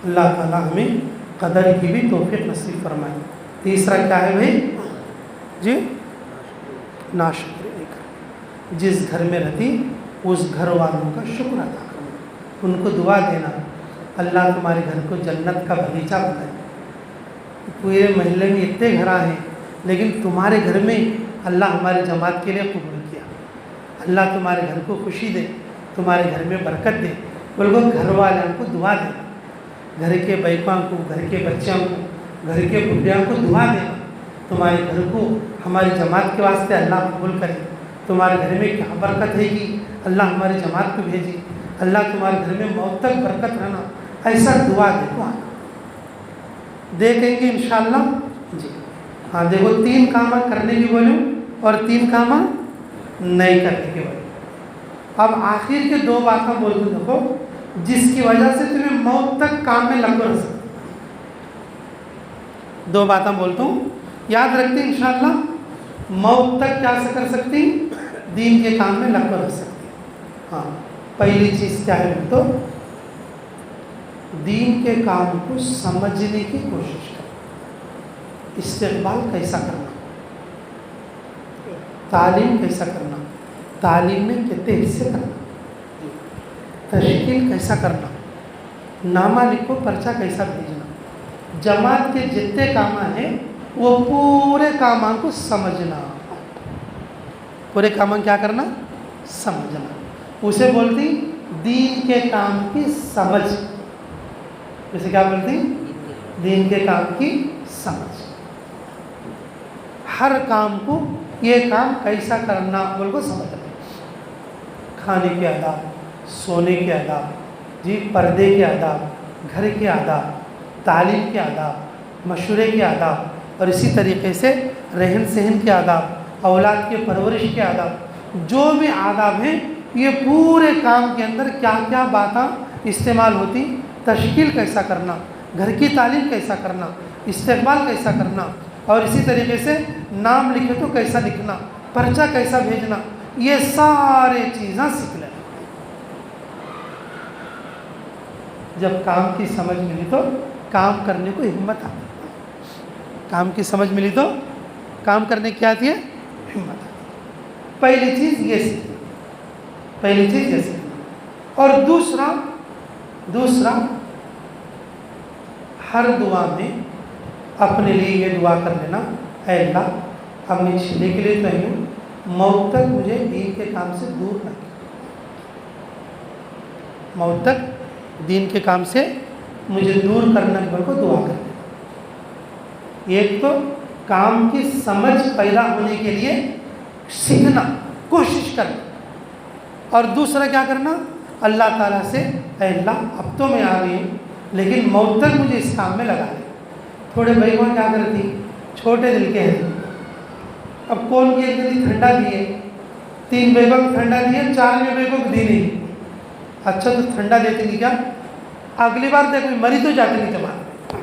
اللہ تعالیٰ ہمیں قدر کی بھی توفیق نصیب فرمائے۔ تیسرا کیا ہے بھائی جی؟ ناشکری نہیں کرنا، جس گھر میں رہتی اس گھر والوں کا شکر ادا کرنا، ان کو دعا دینا، اللہ تمہارے گھر کو جنت کا باغیچہ بنائے۔ پورے محلے میں اتنے گھر ہیں لیکن تمہارے گھر میں اللہ ہماری جماعت کے لیے قبول کیا، اللہ تمہارے گھر کو خوشی دے، تمہارے گھر میں برکت دے، بلکہ گھر والوں کو دعا دے، گھر کے بیکاں کو، گھر کے بچوں کو، گھر کے بڈھیوں کو دعا دے، تمہارے گھر کو ہماری جماعت کے واسطے اللہ قبول کرے، تمہارے گھر میں کیا برکت ہے گی، اللہ ہماری جماعت کو بھیجے، اللہ تمہارے گھر میں موت تک برکت رہنا، ایسا دعا دیکھو دیکھیں گے انشاءاللہ جی۔ ہاں دیکھو 3 کام کرنے کی بولوں اور 3 کام نہیں کرنے کے بولوں۔ اب آخر کے 2 باتیں بول دوں دیکھو، جس کی وجہ سے تمہیں موت تک کام میں لگ رہ سکتے، 2 باتیں بولتا ہوں، یاد رکھتے انشاءاللہ، موت تک کیا سے کر سکتی، دین کے کام میں لگ رہ سکتی۔ ہاں پہلی چیز کیا ہے تو دین کے کام کو سمجھنے کی کوشش کرو، استقبال کیسا کرنا, تعلیم کیسا کرنا, تعلیم میں کتنے حصے کرنا, تشکیل کیسا کرنا, نامہ لکھو پرچہ کیسا بھیجنا, جماعت کے جتنے کام ہیں وہ پورے کاموں کو سمجھنا, پورے کاموں کیا کرنا, سمجھنا. اسے بولتی دین کے کام کی سمجھ. اسے کیا بولتی, دین کے کام کی سمجھ. ہر کام کو یہ کام کیسا کرنا بول کو سمجھنا. کھانے کے آداب, سونے کے آداب, جی پردے کے آداب, گھر کے آداب, تعلیم کے آداب, مشورے کے آداب, اور اسی طریقے سے رہن سہن کے آداب, اولاد کے پرورش کے آداب, جو بھی آداب ہیں یہ پورے کام کے اندر کیا کیا باتیں استعمال ہوتی, تشکیل کیسا کرنا, گھر کی تعلیم کیسا کرنا, استقبال کیسا کرنا, اور اسی طریقے سے نام لکھے تو کیسا لکھنا, پرچہ کیسا بھیجنا, یہ سارے چیزیں سیکھ لیں. جب کام کی سمجھ ملی تو کام کرنے کو ہمت آتی. کام کی سمجھ ملی تو کام کرنے کی آتی ہے, ہمت آتی. پہلی چیز یہ سیکھنا, پہلی چیز یہ سیکھنا. اور دوسرا ہر دعا میں اپنے لیے یہ دعا کر لینا, اے اللہ اب میں چھینے کے لیے تو ہوں, موت تک مجھے دین کے کام سے دور نہ کر, موت تک دین کے کام سے مجھے دور کرنے کو دعا کر دینا. ایک تو کام کی سمجھ پیدا ہونے کے لیے سیکھنا, کوشش کرنا, اور دوسرا کیا کرنا, اللہ تعالیٰ سے اے اللہ اب تو میں آ گئی ہوں لیکن موت تک مجھے اس کام میں لگا دے. تھوڑے بھائی وہاں کیا کرتی, چھوٹے دل کے ہیں, اب کون کی ایک دن ٹھنڈا دیے, 3 بیگم ٹھنڈا دیے, 4ویں بیگم دی نہیں. اچھا تو ٹھنڈا دیتے نہیں کیا, اگلی بار دیکھو مری تو جاتے نہیں جماعت میں.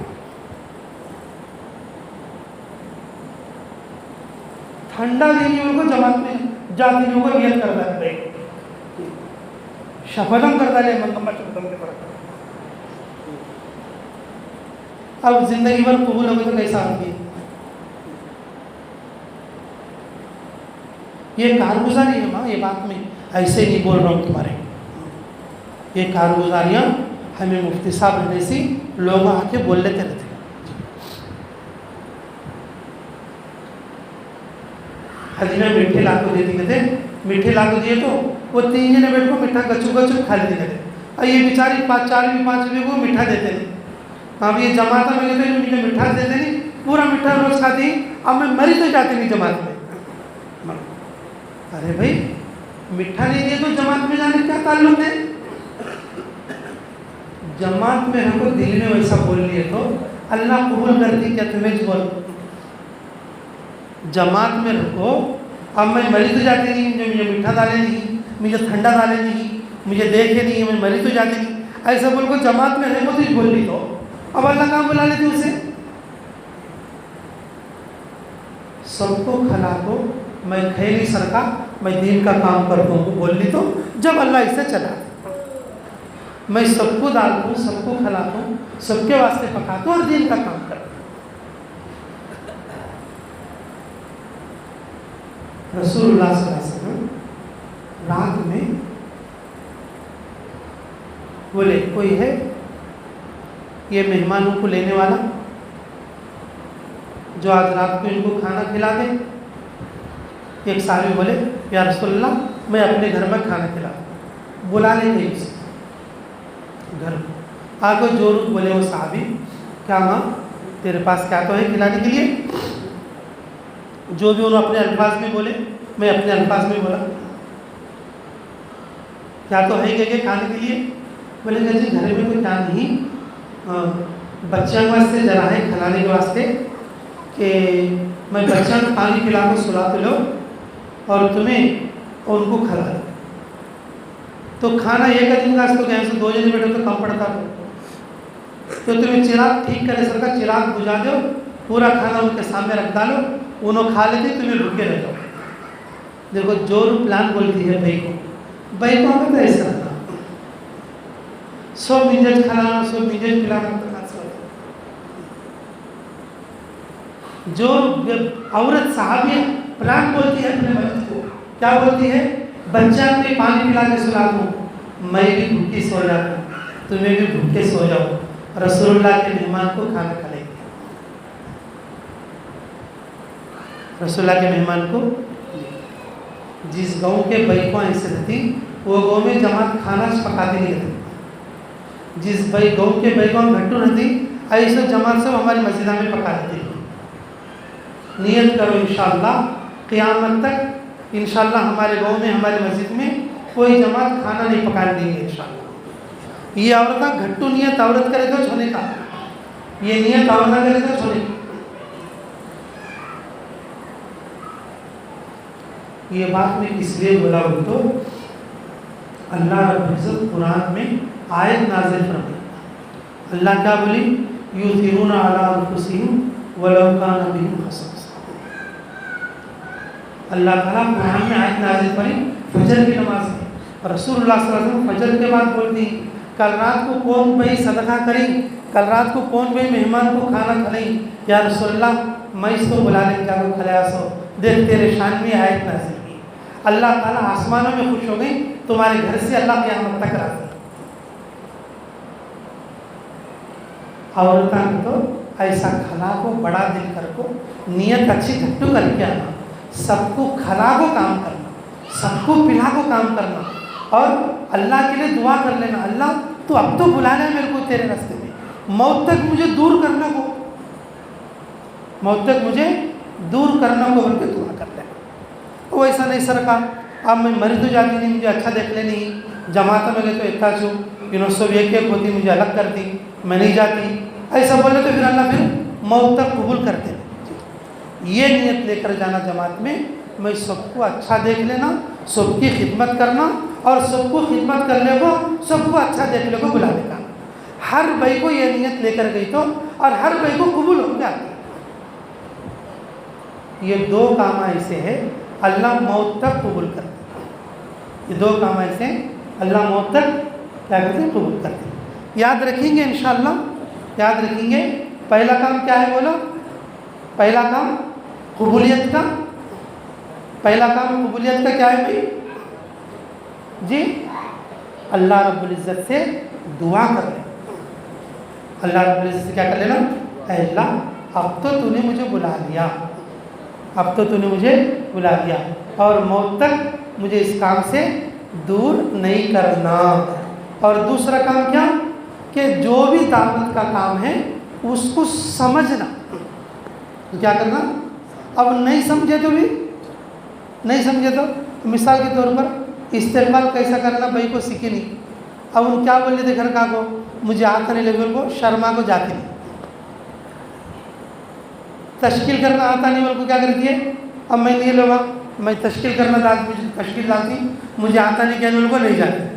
ٹھنڈا دینی ان کو جماعت میں جاتی نہیں ہوگا, نیت کرتا ہے شفدم کرتا ہے منگمہ شفدم کے فرق. اب زندگی بھر قبول ہوگا تو کیسا آتی ہے. یہ کارگزاری ہے ماں, یہ بات میں ایسے نہیں بول رہا ہوں تمہارے, یہ کارگزاریاں ہمیں مفتی صاحب جیسی لوگ آ کے بول لیتے رہتے. حدیث میں میٹھے لاکھوں دیتی کہتے, میٹھے لاکھوں دیے تو وہ 3 جنے بیٹھ کو میٹھا گچو گچو کھا لیتے کہتے. اور یہ بیچاری 4 کو میٹھا دیتے نہیں. اب یہ جماعت میں کہتے ہیں مجھے میٹھا دیتے نہیں, پورا میٹھا روز کھاتی, اب میں مری تو جاتی نہیں جماعت میں. ارے بھائی میٹھا نہیں دے تو جماعت میں جانے کیا تعلق ہے. جماعت میں ہم کو دل میں ویسا بول لیے تو اللہ قبول کرتی کیا تمہیں بول. جماعت میں رکھو, اب میں مری تو جاتی نہیں, مجھے میٹھا ڈالے نہیں, مجھے ٹھنڈا ڈالے نہیں, مجھے دیکھے نہیں, میں مری تو جاتی نہیں, ایسا بول کو جماعت میں رہو تو بول لی تو اب اللہ کہاں بلا لیتی اسے. سب کو کھلا دو, میں کھے نہیں سکتا, میں دین کا کام کرتا ہوں بول لی تو جب اللہ اس سے چلا, میں سب کو ڈالتا ہوں, سب کو کھلاتا ہوں, سب کے واسطے پکاتا ہوں اور دین کا کام کرتا ہوں. رسول اللہ صلی اللہ علیہ وسلم رات میں بولے کوئی ہے یہ مہمانوں کو لینے والا جو آج رات کو ان کو کھانا کھلا دے. ایک صحابی بولے یا رسول اللہ میں اپنے گھر میں کھانا کھلا دوں, بلا لیں گے اسے گھر کو. آگے جو روح بولے وہ صحابی, کیا ماں تیرے پاس کیا تو ہے کھلانے کے لیے. جو بھی انہوں اپنے الفاظ میں بولے, میں اپنے الفاظ میں بولا کیا تو ہے کہ کھانے کے لیے. بولے کہ جی گھر میں تو کیا نہیں, بچوں واسطے ذرا ہے کھلانے کے واسطے کہ میں بچوں کو پانی پلا کر سلاتے لو اور تمہیں اور ان کو کھلا دو. تو کھانا ایک دن کا تو کہیں سے 2 جنے بیٹھے تو کم پڑتا ہے, تو تمہیں چراغ ٹھیک کرے سر کا چراغ بجھا دو, پورا کھانا ان کے سامنے رکھ ڈالو, انہوں کھا لیتے, تمہیں بھوکے رہ جاؤ. دیکھو جو پلان بولتی ہے بھائی کو ہمیں تو ایسا رہنا, سب مجھے کھلانا, سب مجھے پلانا. جو عورت صحابیہ پلان بولتی ہے اپنے بچے کو، کیا بولتی ہے؟ بچہ میں پانی پلا کے سلا دوں، میں بھی بھوکی سو جاتا ہوں، تمہیں بھی بھوکے سو جاؤ، رسول اللہ کے مہمان کو کھانا کھلائیں گے، رسول اللہ کے مہمان کو۔ جس گاؤں کے بیکوں ایسے رہتی وہ گاؤں میں جماعت کھانا پکاتی نہیں رہتی، جس گاؤں کے بیکوں گھٹو رہتی ایسے جماعت سے ہماری مسجدہ میں پکا دیتی۔ نیت کرو انشاءاللہ قیامت تک انشاءاللہ ہمارے گاؤں میں ہماری مسجد میں کوئی جماعت کھانا نہیں پکا دیں گے انشاءاللہ۔ یہ عورتیں گھٹو نیت عورت کرے تو چھونے کا، یہ نیت عورت کرے تو چھونے کا۔ یہ بات میں اس لیے بولا ہوں تو اللہ رب العزت قرآن میں آیت نازل فرمائی، اللہ کیا بولی؟ یؤثرون علی انفسہم ولو کان بہم خصاصہ۔ اللہ تعالیٰ قرآن میں آیت نازل فرمائی فجر کی نماز میں، رسول اللہ صلی اللہ علیہ وسلم فجر کے بعد بولتی کل رات کو کون بھائی صدقہ کریں، کل رات کو کون بھائی مہمان کو کھانا کھلائیں، یا رسول اللہ میں اس کو بلا لیں کیا کو کھلایا سو، دیکھ تیرے شان میں آیت نازل کی۔ اللہ تعالیٰ آسمانوں میں خوش ہو گئی، تمہارے گھر سے اللہ قیامت تک راضی۔ عورتوں کو ایسا کھلا کو بڑا دل کر کو نیت اچھی گھٹو کر کے آنا، سب کو کھلا کو کام کرنا، سب کو پلا کو کام کرنا، اور اللہ کے لیے دعا کر لینا، اللہ تو اب تو بلا لے میرے کو تیرے راستے میں، موت تک مجھے دور کرنا کو، موت تک مجھے دور کرنا کو بول کے دعا کر لینا۔ وہ ایسا نہیں سرکار اب میں مری تو جاتی نہیں، مجھے اچھا دیکھ لے نہیں، جماعت میں گئے تو اتنا چھو انہوں سب ایک ایک ہوتی مجھے الگ کر دی، میں نہیں جاتی، ایسا بولے تو پھر اللہ پھر موت تک قبول کرتے ہیں۔ یہ نیت لے کر جانا جماعت میں سب کو اچھا دیکھ لینا، سب کی خدمت کرنا، اور سب کو خدمت کرنے کو، سب کو اچھا دیکھنے کو بلانے کا۔ ہر بھائی کو یہ نیت لے کر گئی تو اور ہر بھائی کو قبول ہو گیا۔ یہ دو کام ایسے ہیں اللہ موت تک قبول کرتے ہیں، یہ دو کام ایسے اللہ موت تک کیا کرتے ہیں؟ قبول کرتے ہیں۔ یاد رکھیں گے انشاءاللہ، یاد رکھیں گے۔ پہلا کام کیا ہے بولو؟ پہلا کام قبولیت کا، پہلا کام قبولیت کا کیا ہے بھائی؟ جی اللہ رب العزت سے دعا کر لیں، اللہ رب العزت سے کیا کر لینا؟ اے اللہ اب تو تو نے مجھے بلا لیا، اب تو نے مجھے بلا دیا، اور موت تک مجھے اس کام سے دور نہیں کرنا۔ اور دوسرا کام کیا؟ کہ جو بھی دعوت کا کام ہے اس کو سمجھنا، کیا کرنا؟ اب نہیں سمجھے تو بھی نہیں سمجھے تو مثال کے طور پر استقبال کیسا کرنا بھائی کو سیکھی نہیں، اب ان کیا بولے تھے گھر کا کو مجھے آتا نہیں لیول کو شرما کو جاتی نہیں، تشکیل کرنا آتا نہیں بول کو کیا کرتی ہے؟ اب میں نہیں لوگا میں تشکیل کرنا تشکیل ڈالتی، مجھے آتا نہیں کہنے کو نہیں جاتی۔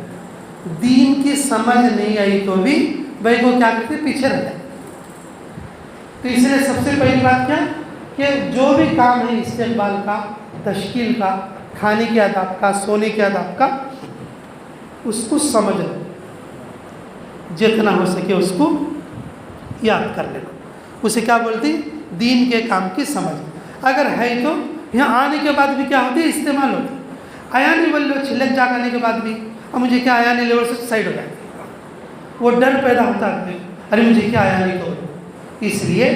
دین کی سمجھ نہیں آئی تو بھی بھائی کو کیا کرتے؟ پیچھے رہ جائے۔ تو اس لیے سب سے پہلی بات کیا کہ جو بھی کام ہے استقبال کا، تشکیل کا، کھانے کے آداب کا، سونے کے آداب کا، اس کو سمجھ لو، جتنا ہو سکے اس کو یاد کر لینا۔ اسے کیا بولتی؟ دین کے کام کی سمجھ۔ اگر ہے تو یہاں آنے کے بعد بھی کیا ہوتی ہے؟ استعمال ہوتی ہے۔ آیانی بولو چھلک جاگانے کے بعد بھی اب مجھے کیا آیانی لیول سے سائڈ ہو جاتی ہے، وہ ڈر پیدا ہوتا ہے ارے مجھے کیا آیانی کو، اس لیے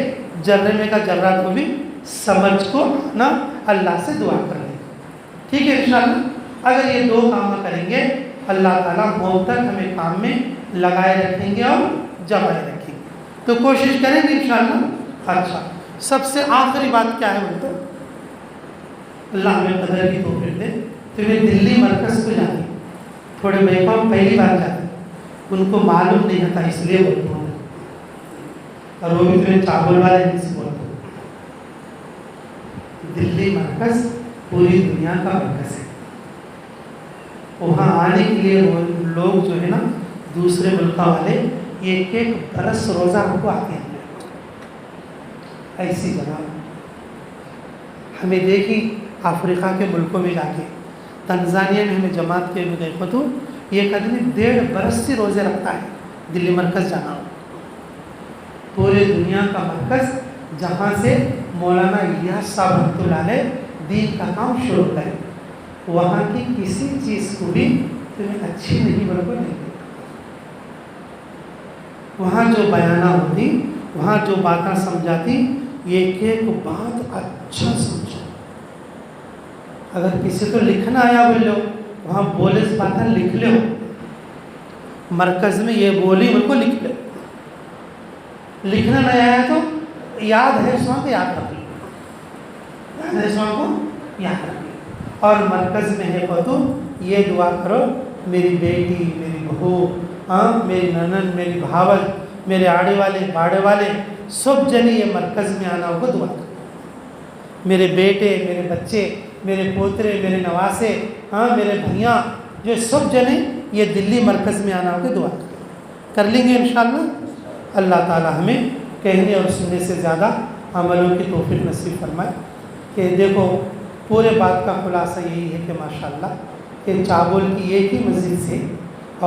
جرمے کا جرات کو بھی سمجھ کو نا اللہ سے دعا کر لیں، ٹھیک ہے انشاءاللہ۔ اگر یہ دو کام کریں گے اللہ تعالیٰ موت تک ہمیں کام میں لگائے رکھیں گے اور جمائے رکھیں گے، تو کوشش کریں گے انشاءاللہ۔ اچھا سب سے آخری بات کیا ہے بولتے اللہ ہمیں قدر کی توفیق دے، تو میں دلی مرکز کو جاتی تھوڑے بیکام پہلی بار جاتی، ان کو معلوم نہیں ہوتا اس لیے بولتا ہوں، اور وہ بھی تمہیں چاول والے نہیں سے بولتا ہوں۔ دلی مرکز پوری دنیا کا مرکز ہے، وہاں آنے کے لیے لوگ جو ہے نا دوسرے ملکوں والے ایک ایک برس روزہ ہم کو آتے ہیں۔ ایسی جگہ ہمیں دیکھی افریقہ کے ملکوں میں جا کے، تنزانیہ میں ہمیں جماعت کے دیکھو تو ایک آدمی 1.5 برس سے روزے رکھتا ہے۔ دلی مرکز جانا ہو، پورے دنیا کا مرکز جہاں سے مولانا الیاس صاحب رحمۃ اللہ علیہ دین کا کام شروع کریں، وہاں کی کسی چیز کو بھی تمہیں اچھی نہیں برابر نہیں دے، وہاں جو بیانہ ہوتی، وہاں جو باتیں سمجھاتی، یہ کہ کو بات اچھا سمجھو۔ اگر کسی کو لکھنا آیا بول لو، وہاں بولے اس باتیں لکھ لو، مرکز میں یہ بولی ان کو لکھ لو، لکھنا نہیں آیا تو یاد ہے سو کو یاد رکھ لو، یاد ہے سو کو یاد رکھ لو۔ اور مرکز میں ہے تو یہ دعا کرو، میری بیٹی، میری بہو، میری ننن، میری بھاول، میرے آڑے والے باڑے والے سب جنے یہ مرکز میں آنا کو دعا کرو، میرے بیٹے، میرے بچے، میرے پوترے، میرے نواسے، میرے بھائیاں، جو سب جنے یہ دلی مرکز میں آنا کو دعا کر لیں گے انشاءاللہ۔ اللہ تعالی ہمیں کہنے اور سننے سے زیادہ عملوں کی توفیق نصیب فرمائے۔ کہ دیکھو پورے بات کا خلاصہ یہی ہے کہ ماشاءاللہ کہ چابول کی ایک ہی مسجد سے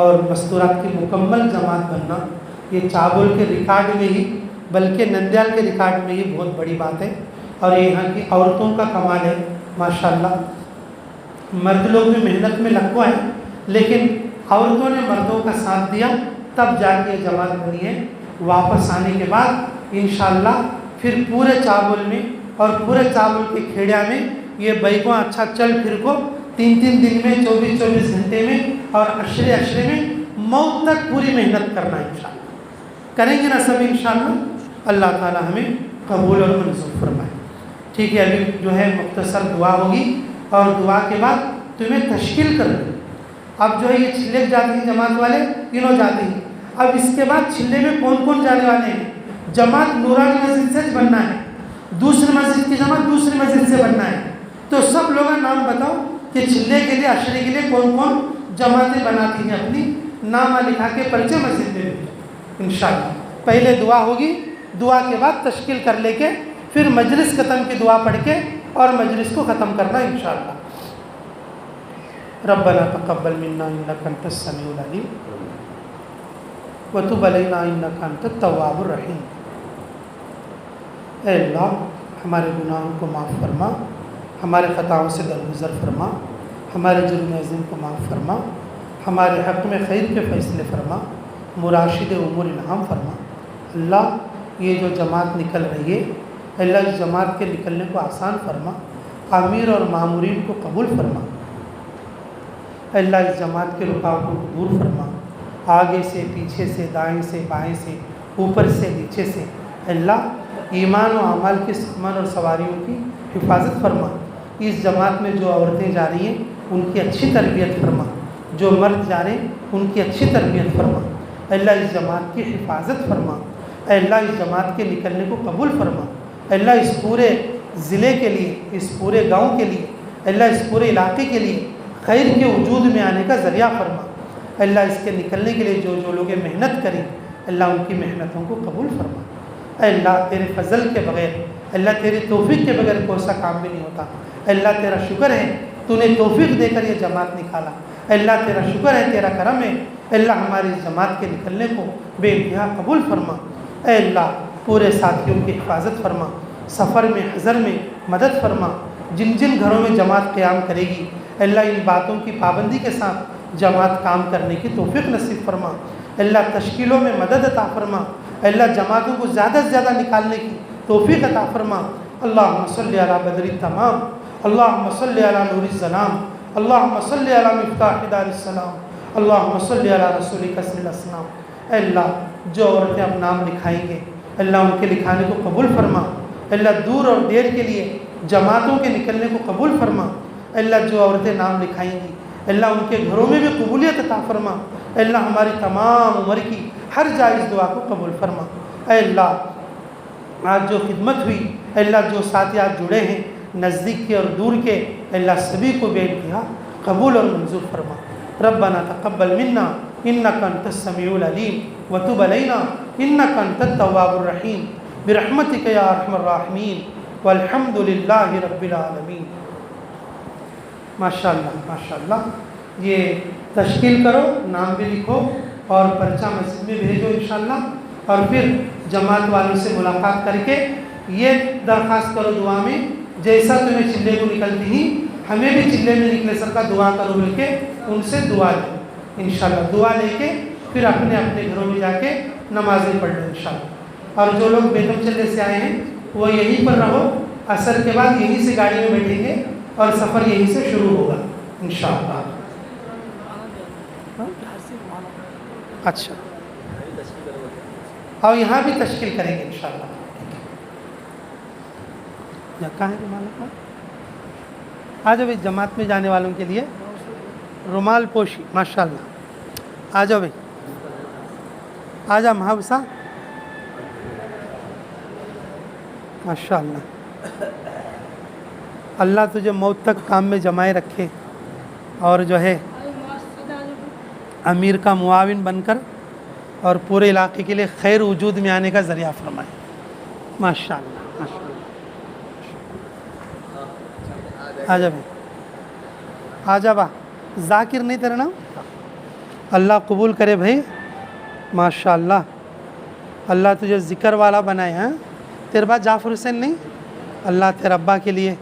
اور مستورات کی مکمل جماعت بننا، یہ چابول کے ریکارڈ میں ہی بلکہ نندیال کے ریکارڈ میں ہی بہت بڑی بات ہے، اور یہ یہاں کی عورتوں کا کمال ہے ماشاءاللہ۔ مرد لوگ بھی محنت میں لگوا ہے، لیکن عورتوں نے مردوں کا ساتھ دیا، تب جا کے یہ جماعت بنی ہے۔ واپس آنے کے بعد انشاءاللہ پھر پورے چابول میں اور پورے چابول کے کھیڑیا میں یہ بیکواں اچھا چل پھر کو 3 دن میں 24 گھنٹے میں اور عشرے میں موت تک پوری محنت کرنا انشاءاللہ کریں گے نا سب انشاءاللہ۔ اللہ تعالی ہمیں قبول اور منظور فرمائے۔ ٹھیک ہے، ابھی جو ہے مختصر دعا ہوگی، اور دعا کے بعد تمہیں تشکیل کر دیں۔ اب جو ہے یہ چھلے جاتے ہیں جماعت والے، تینوں جاتے ہیں، اب اس کے بعد چھلے میں کون کون جانے والے ہیں؟ جماعت نورانی مسجد سے بننا ہے، دوسری مسجد کی جماعت دوسری مسجد سے بننا ہے، تو سب لوگ نام بتاؤ کہ چھلے کے لیے عشرے کے لیے کون کون جماعتیں بناتی ہیں، اپنی نامہ لکھا کے پرچے مسجد میں بھیجو انشاءاللہ۔ پہلے دعا ہوگی، دعا کے بعد تشکیل کر لے کے پھر مجلس ختم کی دعا پڑھ کے اور مجلس کو ختم کرنا انشاءاللہ۔ ربنا تقبل منا انک انت السمیع العلیم وتب علینا انک انت التواب الرحیم۔ اے اللہ ہمارے گناہوں کو معاف فرما، ہمارے خطاؤں سے درگزر فرما، ہمارے جرم عظیم کو معاف فرما، ہمارے حق میں خیر کے فیصلے فرما، مراشد امور انعام فرما۔ اللہ یہ جو جماعت نکل رہی ہے، اللہ اس جماعت کے نکلنے کو آسان فرما، امیر اور مامورین کو قبول فرما۔ اللہ اس جماعت کے رکاوٹوں کو دور فرما، آگے سے، پیچھے سے، دائیں سے، بائیں سے، اوپر سے، نیچے سے۔ اللہ ایمان و اعمال کے سامان اور سواریوں کی حفاظت فرما۔ اس جماعت میں جو عورتیں جا رہی ہیں ان کی اچھی تربیت فرما، جو مرد جا رہے ہیں ان کی اچھی تربیت فرما۔ اللہ اس جماعت کی حفاظت فرما۔ اے اللہ اس جماعت کے نکلنے کو قبول فرما۔ اے اللہ اس پورے ضلع کے لیے، اس پورے گاؤں کے لیے، اے اللہ اس پورے علاقے کے لیے خیر کے وجود میں آنے کا ذریعہ فرما۔ اے اللہ اس کے نکلنے کے لیے جو لوگ محنت کریں، اللہ ان کی محنتوں کو قبول فرما۔ اے اللہ تیرے فضل کے بغیر، اللہ تیری توفیق کے بغیر کوئی سا کام بھی نہیں ہوتا۔ اے اللہ تیرا شکر ہے تو نے توفیق دے کر یہ جماعت نکالا۔ اے اللہ تیرا شکر ہے، تیرا کرم ہے۔ اے اللہ ہماری اس جماعت کے نکلنے کو بے انتہا قبول فرما۔ اے اللہ پورے ساتھیوں کی حفاظت فرما، سفر میں حضر میں مدد فرما۔ جن جن گھروں میں جماعت قیام کرے گی، اے اللہ ان باتوں کی پابندی کے ساتھ جماعت کام کرنے کی توفیق نصیب فرما۔ اے اللہ تشکیلوں میں مدد عطا فرما۔ اے اللہ جماعتوں کو زیادہ سے زیادہ نکالنے کی توفیق عطا فرما۔ اللہم صلی علی بدر التمام، اللہم صلی علی نور الظلام، اللہم صلی علی مفتاح دار السلام، اللہم صلی علی رسولک صلی اللہ علیہ وسلم۔ اے اللہ جو عورتیں اپنا نام لکھائیں گے، اللہ ان کے لکھانے کو قبول فرما۔ اے اللہ دور اور دیر کے لیے جماعتوں کے نکلنے کو قبول فرما۔ اے اللہ جو عورتیں نام لکھائیں گی، اللہ ان کے گھروں میں بھی قبولیت عطا فرما۔ اے اللہ ہماری تمام عمر کی ہر جائز دعا کو قبول فرما۔ اے اللہ آج جو خدمت ہوئی، اے اللہ جو ساتھیات جڑے ہیں نزدیک کے اور دور کے، اے اللہ سبھی کو بے انتہا قبول اور منظور فرما۔ ربنا تقبل منا انک انت السمیع العلیم وتب علینا انک انت التواب الرحیم برحمتک یا ارحم الراحمین والحمد للہ رب العالمین۔ ماشاءاللہ ماشاءاللہ، یہ تشکیل کرو، نام بھی لکھو اور پرچہ مسجد میں بھیجو انشاءاللہ، اور پھر جماعت والوں سے ملاقات کر کے یہ درخواست کرو دعا میں جیسا تمہیں چلے کو نکلتی ہی ہمیں بھی چلے میں نکلے سر کا دعا کرو بول کے ان سے دعا لو انشاءاللہ. دعا لے کے پھر اپنے اپنے گھروں میں جا کے نمازیں پڑھ لو انشاءاللہ. اور جو لوگ بیگم چلے سے آئے ہیں وہ یہیں پر رہو, عصر کے بعد یہیں سے گاڑی میں بیٹھیں گے اور سفر یہیں سے شروع ہوگا انشاءاللہ. اچھا, اور یہاں بھی تشکیل کریں گے انشاءاللہ. کہاں ہے رومال کا؟ آ جاؤ بھائی, جماعت میں جانے والوں کے لیے رومال پوشی ماشاءاللہ. آ جاؤ بھائی, آ جا محبوسہ ماشاءاللہ. اللہ تجھے موت تک کام میں جمائے رکھے اور جو ہے امیر کا معاون بن کر اور پورے علاقے کے لیے خیر وجود میں آنے کا ذریعہ فرمائے ماشاءاللہ ماشاءاللہ. آ جا بھائی, آ جا با. ذاکر نہیں تیرا نام؟ اللہ قبول کرے بھائی ماشاءاللہ. اللہ تجھے ذکر والا بنائے. ہاں, تیرے بعد جعفر حسین نہیں؟ اللہ تیرے ابا کے لیے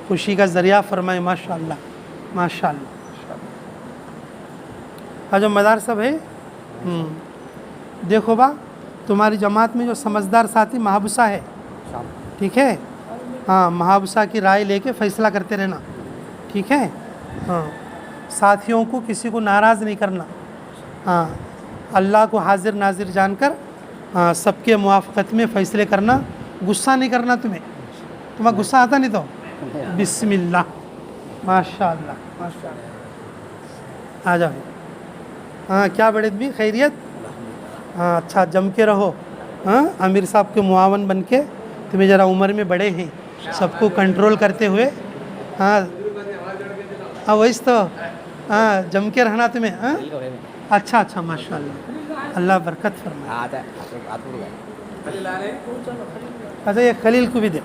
خوشی کا ذریعہ فرمائے ماشاءاللہ ماشاءاللہ. جو مدار صاحب ہے, دیکھو با تمہاری جماعت میں جو سمجھدار ساتھی محبوسہ ہے, ٹھیک ہے؟ ہاں, محبوسہ کی رائے لے کے فیصلہ کرتے رہنا, ٹھیک ہے؟ ہاں, ساتھیوں کو کسی کو ناراض نہیں کرنا. ہاں, اللہ کو حاضر ناظر جان کر ہاں سب کے موافقت میں فیصلے کرنا. غصہ نہیں کرنا تمہیں غصہ آتا نہیں تو بسم اللہ ماشاءاللہ ماشاءاللہ. آ جاؤ. ہاں, کیا بڑے بھی خیریت؟ ہاں, اچھا جم کے رہو. ہاں, امیر صاحب کے معاون بن کے, تمہیں ذرا عمر میں بڑے ہیں, سب کو کنٹرول کرتے ہوئے. ہاں ویس تو ہاں جم کے رہنا تمہیں. ہاں اچھا اچھا ماشاءاللہ, اللہ برکت فرمائے. اچھا, یہ خلیل کو بھی دے.